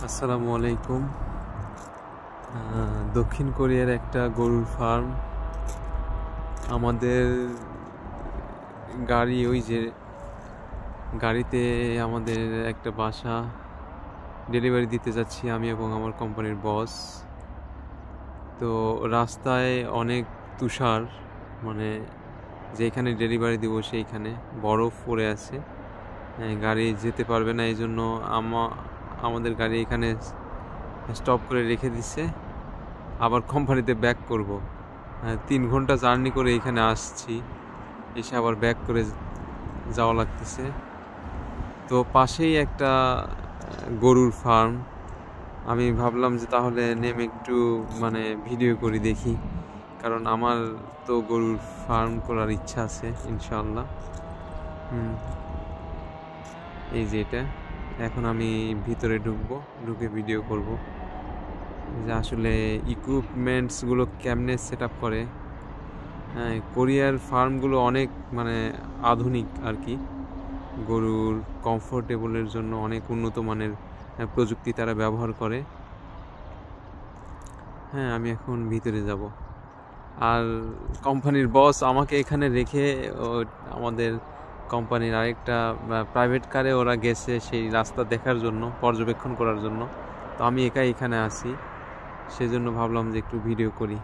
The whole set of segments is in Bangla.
আসসালামু আলাইকুম। দক্ষিণ কোরিয়ার একটা গরুর ফার্ম। আমাদের গাড়ি, ওই যে গাড়িতে আমাদের একটা বাসা ডেলিভারি দিতে যাচ্ছি আমি এবং আমার কোম্পানির বস। তো রাস্তায় অনেক তুষার, মানে যেখানে ডেলিভারি দিব সেইখানে বরফ পড়ে আছে, গাড়ি যেতে পারবে না। এই জন্য আমাদের গাড়ি এখানে স্টপ করে রেখে দিচ্ছে। আবার কোম্পানিতে ব্যাক করব। 3 ঘন্টা জার্নি করে এখানে আসছি, এসে আবার ব্যাক করে যাওয়া লাগতেছে। তো পাশেই একটা গরুর ফার্ম। আমি ভাবলাম যে তাহলে নেমে একটু ভিডিও করি, দেখি, কারণ আমার তো গরুর ফার্ম করার ইচ্ছা আছে ইনশাআল্লাহ। এই যে এটা, এখন আমি ভিতরে ঢুকে ভিডিও করব যে আসলে ইকুইপমেন্টসগুলো কেমনে সেট আপ করে। হ্যাঁ, কোরিয়ার ফার্মগুলো অনেক আধুনিক আর কি। গরুর কমফোর্টেবলের জন্য অনেক উন্নত মানের প্রযুক্তি তারা ব্যবহার করে। হ্যাঁ, আমি এখন ভিতরে যাব। আর কোম্পানির বস আমাকে এখানে রেখে আমাদের কোম্পানির আরেকটা প্রাইভেট কারে ওরা গেছে সেই রাস্তা দেখার জন্য, পর্যবেক্ষণ করার জন্য। তো আমি একাই এখানে আছি, সেজন্য ভাবলাম যে একটু ভিডিও করি।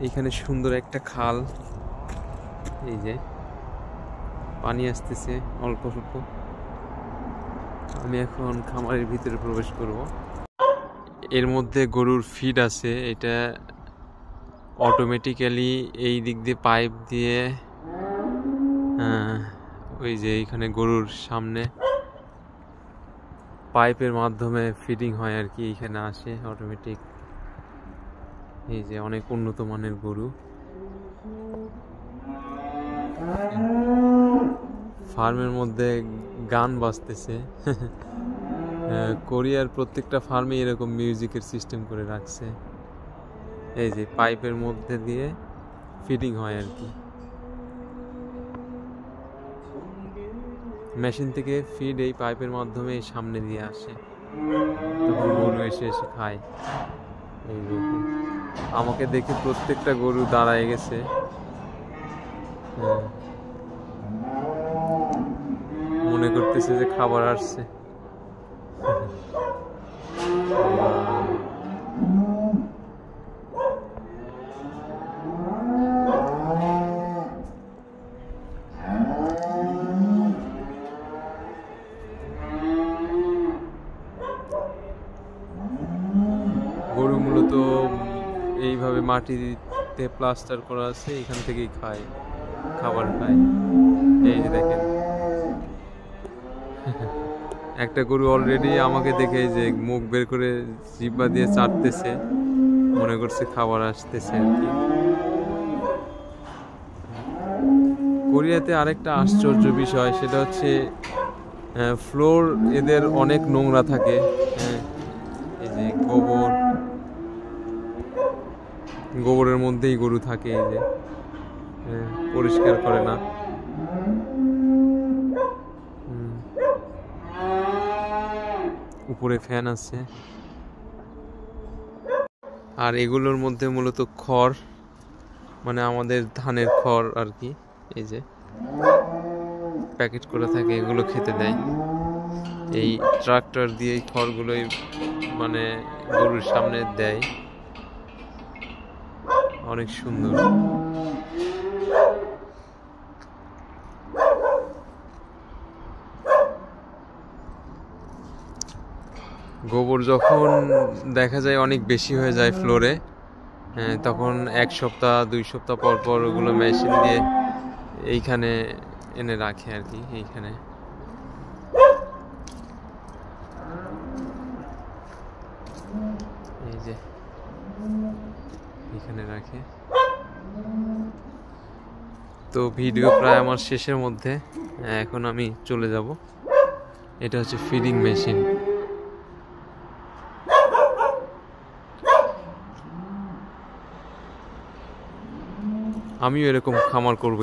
এখানে সুন্দর একটা খাল, এই যে পানি আসতেছে অল্প অল্প। আমি এখন খামারের ভিতরে প্রবেশ করব। এর মধ্যে গরুর ফিড আছে। এটা অটোমেটিক্যালি এই দিক দিয়ে পাইপ দিয়ে, ওই যে এখানে গরুর সামনে পাইপের মাধ্যমে ফিডিং হয় আর কি, এখানে আসে অটোমেটিক। এই যে অনেক উন্নত মানের গরু। ফার্মের মধ্যে গান বাজতেছে। কোরিয়ার প্রত্যেকটা ফার্মে এরকম মিউজিকের সিস্টেম করে রাখছে। এই যে পাইপের মধ্যে দিয়ে ফিডিং হয় আর কি, মেশিন থেকে ফিড এই পাইপের মাধ্যমে সামনে দিয়ে আসে, তখন গরু এসে খায়। এই যে আমাকে দেখে প্রত্যেকটা গরু দাঁড়ায় গেছে। মনে করতেছে যে খাবার আসছে। গরু মূলত এইভাবে মাটিতে প্লাস্টার করা আছে, এখান থেকেই খাবার খায়। এই যে দেখেন, একটা গরু অলরেডি আমাকে দেখে যে মুখ বের করে জিহ্বা দিয়ে চাটতেছে, মনে করছে খাবার আসতেছে আর কি। কোরিয়াতে আরেকটা আশ্চর্য বিষয়, সেটা হচ্ছে ফ্লোর এদের অনেক নোংরা থাকে। এই যে গোবরের মধ্যেই গরু থাকে, এই যে পরিষ্কার করে না। উপরে ফ্যান আছে। আর এগুলোর মধ্যে মূলত খড়, আমাদের ধানের খড় আর কি, এই যে প্যাকেট করে থাকে, এগুলো খেতে দেয়। এই ট্রাক্টর দিয়ে এই খড়গুলোই গরুর সামনে দেয়। অনেক সুন্দর। গোবর যখন দেখা যায় অনেক বেশি হয়ে যায় ফ্লোরে, তখন 1 সপ্তাহ 2 সপ্তাহ পর পর ওগুলো মেশিন দিয়ে এইখানে এনে রাখে আর কি। এইখানে এই যে এখানে রাখে। তো ভিডিও প্রায় আমার শেষের মধ্যে, এখন আমি চলে যাব। এটা হচ্ছে ফিডিং মেশিন। আমিও এরকম খামার করবো।